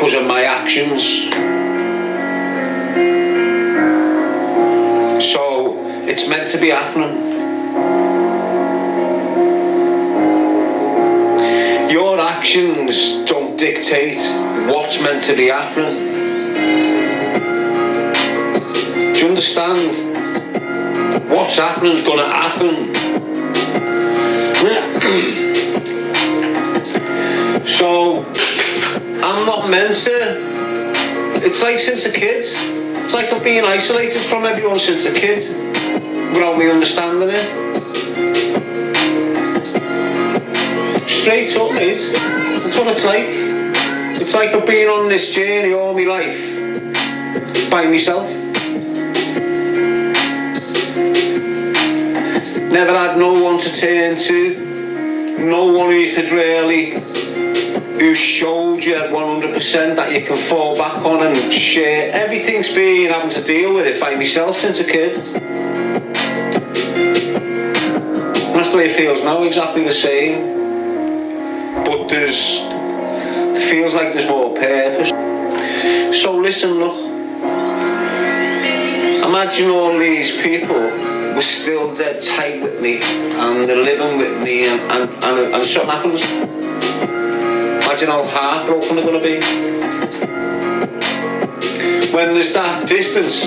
because of my actions. So it's meant to be happening. Your actions don't dictate what's meant to be happening. Do you understand? What's happening is going to happen. So I'm not meant to. It's like since a kid. It's like I've been isolated from everyone since a kid without me understanding it. Straight up, mate. That's what it's like. It's like I've been on this journey all my life by myself. Never had no one to turn to, no one who showed you 100% that you can fall back on and share. Everything's been having to deal with it by myself since a kid. And that's the way it feels now, exactly the same. But it feels like there's more purpose. So listen, look. Imagine all these people were still dead tight with me and they're living with me and something happens. Imagine how heartbroken they're going to be. When there's that distance,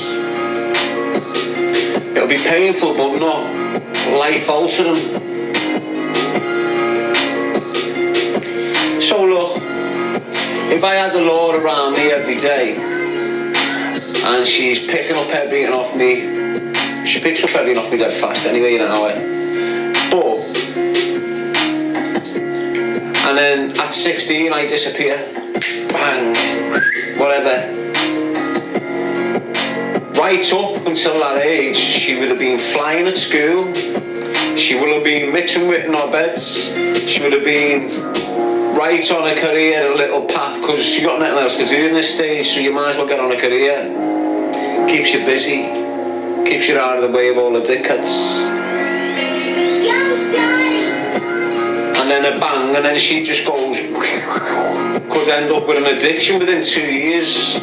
it'll be painful but not life altering. So look, if I had a law around me every day and she's picking up everything off me, she picks up everything off me dead fast anyway in an hour. But, and then at 16 I disappear. Bang. Whatever. Right up until that age, she would have been flying at school. She would have been mixing with knobheads. She would have been right on a career, a little path, because she got nothing else to do in this stage, so you might as well get on a career. Keeps you busy. Keeps you out of the way of all the dickheads. And then a bang, and then she just goes, could end up with an addiction within 2 years.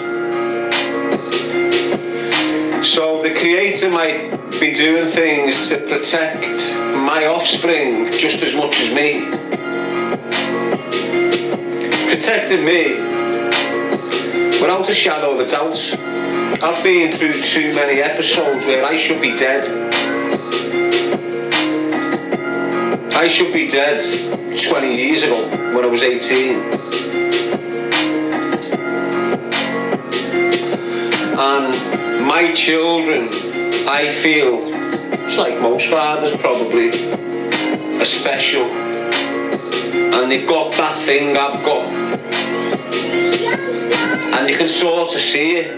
So the Creator might be doing things to protect my offspring just as much as me. Protecting me without a shadow of a doubt. I've been through too many episodes where I should be dead. I should be dead 20 years ago when I was 18. And my children, I feel, it's like most fathers probably, are special. And they've got that thing I've got. And you can sort of see it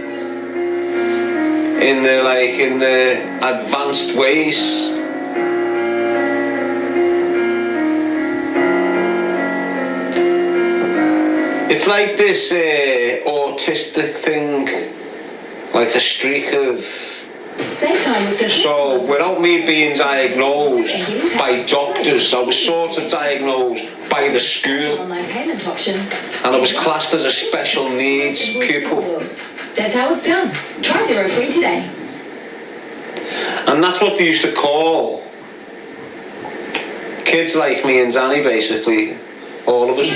in the advanced ways. It's like this autistic thing, like a streak of. So without me being diagnosed by doctors, I was sort of diagnosed by the school, and I was classed as a special needs pupil. That's how it's done. Try Zero free today. And that's what they used to call kids like me and Danny, basically, all of us.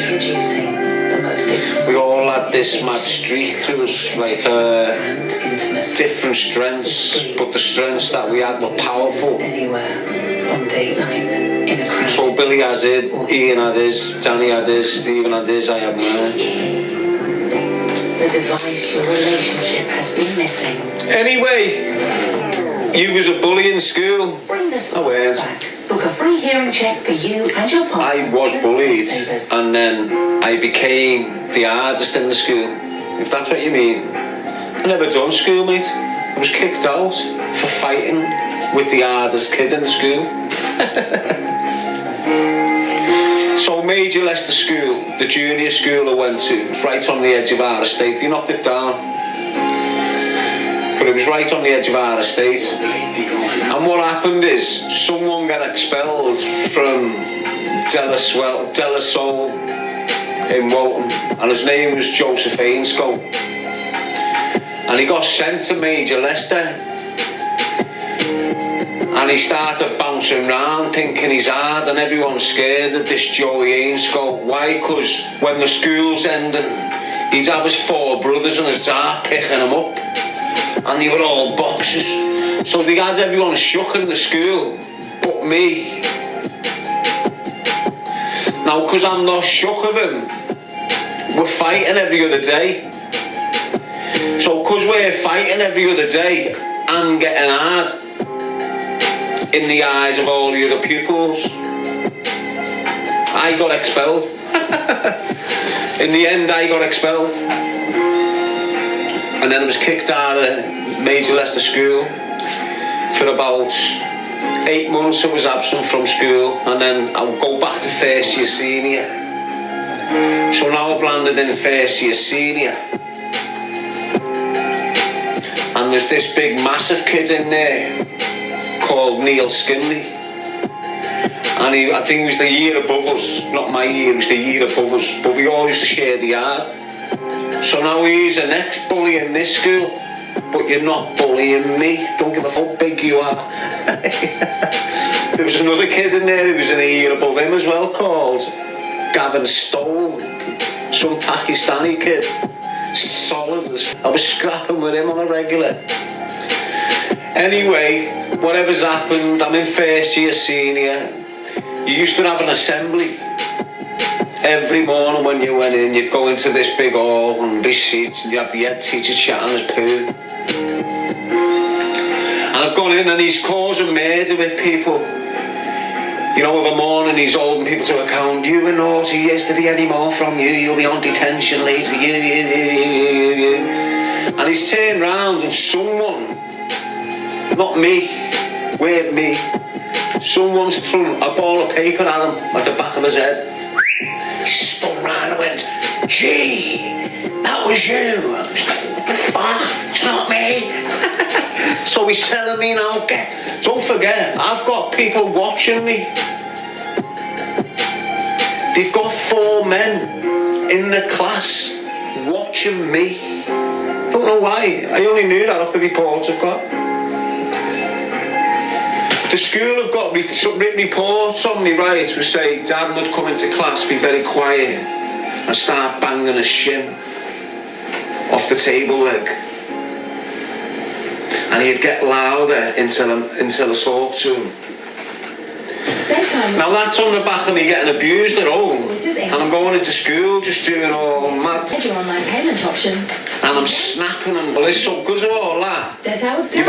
We all had this mad streak through us, like different strengths, but the strengths that we had were powerful. So Billy has it, Ian had his, Danny had his, Stephen had his, I had mine. The device your relationship has been missing. Anyway, you was a bully in school. I weren't. Book a free hearing check for you and your partner. I was bullied, and then I became the hardest in the school, if that's what you mean. I never done school, mate. I was kicked out for fighting with the hardest kid in the school. So Major Leicester School, the junior school I went to, was right on the edge of our estate. They knocked it down, but it was right on the edge of our estate. And what happened is someone got expelled from De La Soul in Woking. and his name was Joseph Ainscoe, and he got sent to Major Leicester, and he started bouncing around thinking he's hard, and everyone's scared of this Joey Ainscoe. Why? Because when the school's ending, he'd have his 4 brothers and his dad picking him up, and they were all boxers, so they had everyone shook in the school but me. Now, because I'm not shook of him, we're fighting every other day. So because we're fighting every other day, I'm getting hard in the eyes of all the other pupils. I got expelled. In the end, I got expelled. And then I was kicked out of Major Leicester School for about 8 months. I was absent from school, and then I'll go back to first year senior. So now I've landed in first year senior, and there's this big massive kid in there called Neil Skinley, and I think he was the year above us, not my year, he was the year above us, but we all used to share the yard. So now he's an ex-bully in this school, but you're not bullying me, don't give a fuck how big you are. There was another kid in there who was in a year above him as well, called Gavin Stoll, some Pakistani kid, solid as I was scrapping with him on a regular. Anyway, whatever's happened, I'm in first year senior. You used to have an assembly every morning when you went in. You'd go into this big hall and be seats, and you'd have the head teacher chatting his poo. And I've gone in and he's causing murder with people. You know, of a morning he's holding people to account. You were naughty yesterday, any more from you, you'll be on detention later, you. And he's turned round and someone, not me, with me, someone's thrown a ball of paper at him at the back of his head. He spun round and went, "Gee, that was you." I was like, "What the fuck? It's not me." So he's telling me now, don't forget, I've got people watching me. They've got 4 men in the class watching me. Don't know why. I only knew that off the reports I've got. The school have got written reports on me, right, which say Darren would come into class, be very quiet, and start banging his shin off the table leg. And he'd get louder until I talked to him. Now that's on the back of me getting abused at home, and I'm going into school just doing all mad. Online payment options. And I'm snapping, and well, it's so good at all that. That's how it's done.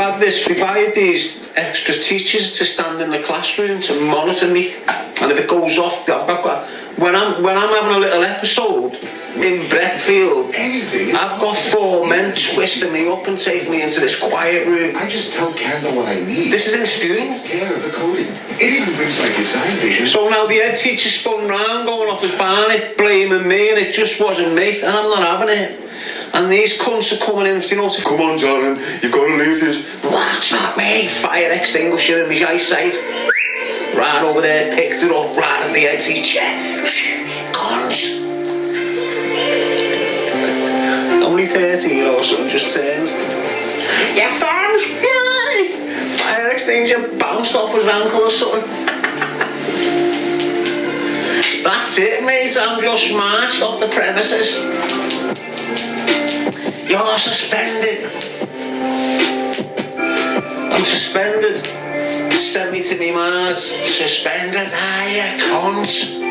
We've hired these extra teachers to stand in the classroom to monitor me, and if it goes off, I've got when I'm having a little episode in Breckfield, I've got 4 men twisting me up and taking me into this quiet room. I just tell Kendall what I need. This is in school. Takes care of the coding. It even brings my design vision. So now the head teacher spun round, going off his barnet, blaming me, and it just wasn't me, and I'm not having it. And these cunts are coming in, you know, to come on, Darren, you've got to leave this. That's not me. Fire extinguisher in my eyesight. Right over there, picked it up, right at the head teacher. Cunts. Only 13 or something, just turned. Yeah, thanks. Yay! Fire extinguisher bounced off his ankle or something. That's it, mate. I'm just marched off the premises. You're suspended. I'm suspended. Send me to me Mars. Suspended, are you, cunts?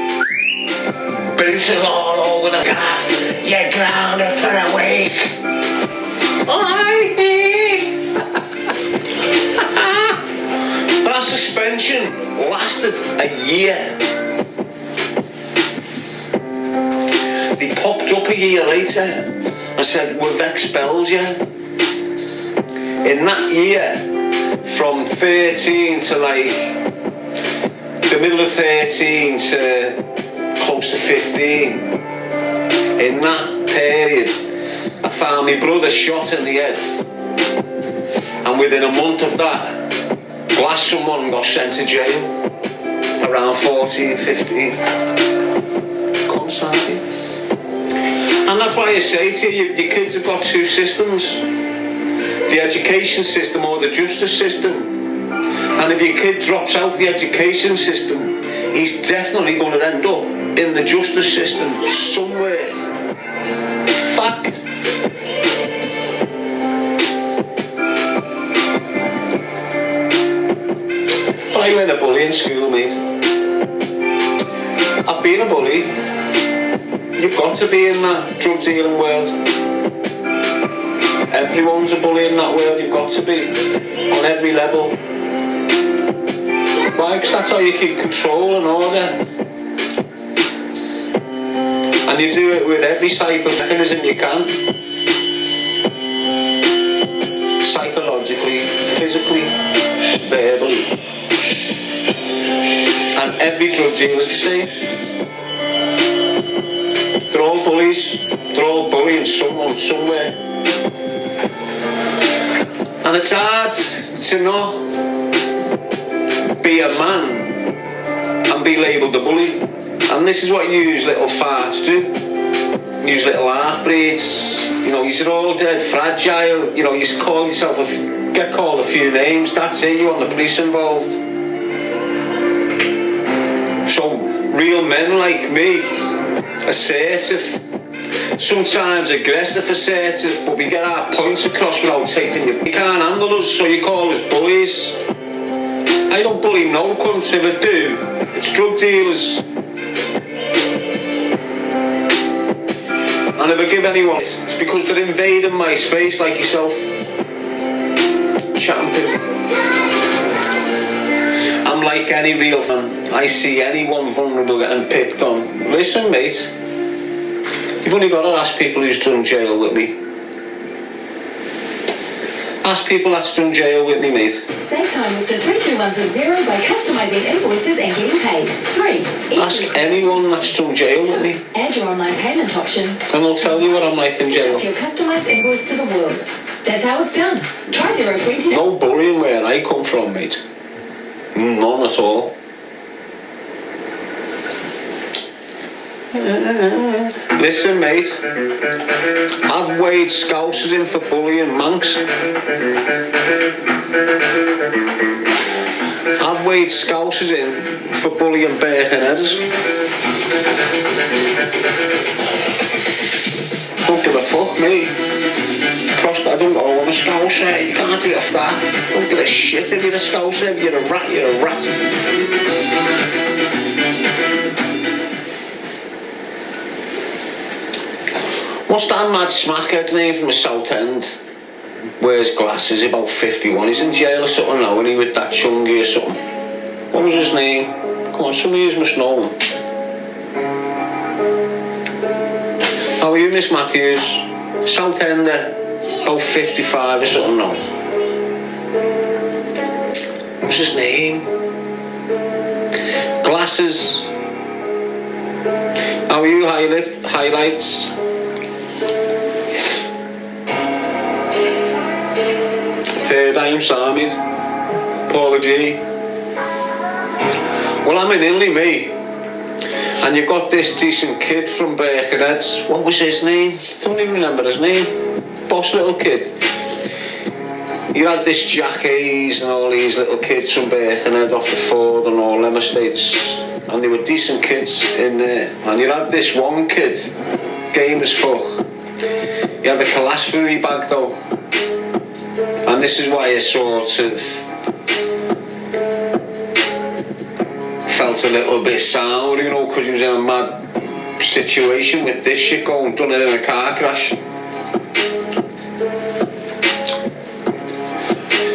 Booted all over the gaff. You're grounded for a week. That suspension lasted a year. They popped up a year later and said, "We've expelled you." In that year, from 13 to like the middle of 13 to close to 15, in that period, I found my brother shot in the head, and within a month of that, glass someone got sent to jail, around 14, 15. that's why I say to you, your kids have got two systems. The education system or the justice system. And if your kid drops out the education system, he's definitely going to end up in the justice system somewhere. Fact. But I went a bully in school, mate. I've been a bully. You've got to be in that drug dealing world. Everyone's a bully in that world. You've got to be on every level. Why? Because that's how you keep control and order. And you do it with every type of mechanism you can. Psychologically, physically, verbally. And every drug dealer is the same. They're all bullies. They're all bullying someone somewhere. And it's hard to not be a man and be labelled a bully. And this is what you use little farts do. Use little half-breeds. You know, you're all dead fragile. You know, you call yourself get called a few names. That's it. You want the police involved. So real men like me, assertive, sometimes aggressive, assertive, but we get our points across without taking you. You can't handle us, so you call us bullies. I don't bully no cunts. If I do, it's drug dealers. And if I give anyone, it's because they're invading my space like yourself. Chatting people. I'm like any real fan. I see anyone vulnerable getting picked on. Listen, mate. You've only got to ask people who's done jail with me. Ask people that's done jail with me, mate. Save time with the 32160 by customising invoices and getting paid. 3. Ask anyone that's done jail with me. Add your online payment options. And they'll tell you what I'm like in jail. Send your customised invoice to the world. That's how it's done. Try 03 today. No bullying where I come from, mate. None at all. Listen, mate. I've weighed scousers in for bullying Manx. I've weighed scousers in for bullying Birkenheaders. Don't give a fuck, mate. I don't want a scouser. You can't do it off that. Don't give a shit if you're a scouser. If you're a rat, you're a rat. What's that mad smackhead name from the South End? Wears glasses, about 51. He's in jail or something now, and he with that chungy or something. What was his name? Come on, some of you must know him. How are you, Miss Matthews? South Ender, about 55 or something now. What's his name? Glasses. How are you, highlights? Third I'm Samid, Paula Gee. Well, I'm in Inley, me. And you've got this decent kid from Birkenheads. What was his name? Don't even remember his name. Boss little kid. You had this Jack Hayes and all these little kids from Birkenhead off the Ford and all them estates. And they were decent kids in there. And you had this one kid, game as fuck. He had a Calasbury bag though. And this is why I sort of felt a little bit sour, you know, because he was in a mad situation with this shit going, done it in a car crash.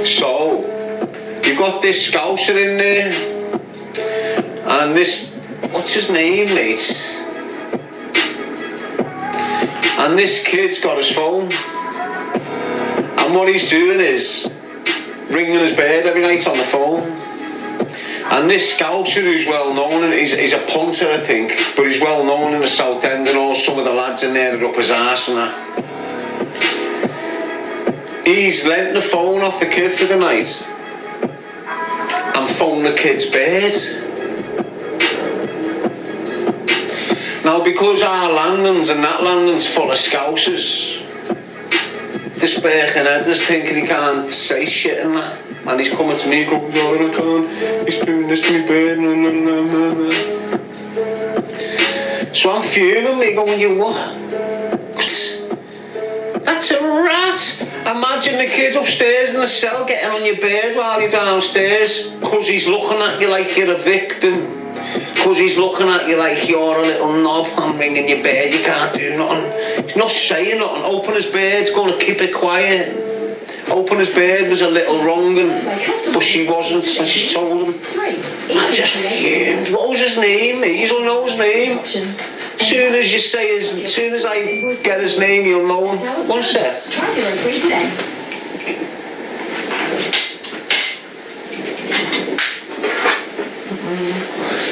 So, you got this scouser in there, and this, what's his name, mate? And this kid's got his phone. And what he's doing is ringing his bed every night on the phone. And this scouser who's well known, and he's a punter I think, but he's well known in the South End and all, some of the lads in there are up his arse and that. He's lent the phone off the kid for the night and phoned the kid's bed. Now, because our landings and that landing's full of scousers, this Birkenheader's thinking he can't say shit and that. And he's coming to me going, "Oh, I can't, he's doing this to me bird." So I'm fuming, me going, "You what? That's a rat." Imagine the kid upstairs in the cell getting on your bed while you're downstairs, because he's looking at you like you're a victim, because he's looking at you like you're a little knob. I'm ringing your bed, you can't do nothing. He's not saying nothing. Open his bed's going to keep it quiet. Open his bed was a little wrong, but she wasn't, and she told him. I just fumed. What was his name? He'll know his name. Soon as you say his, as soon as I get his name, you'll know him. One sec. Try 03 today.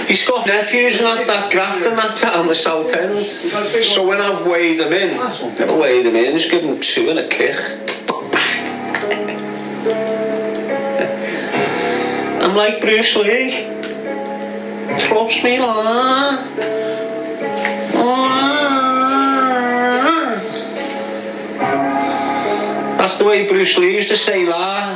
He's got nephews and that Grafton that town, the South End. So when I've weighed him in, just give him 2 and a kick. I'm like Bruce Lee. Trust me, la. That's the way Bruce Lee used to say la.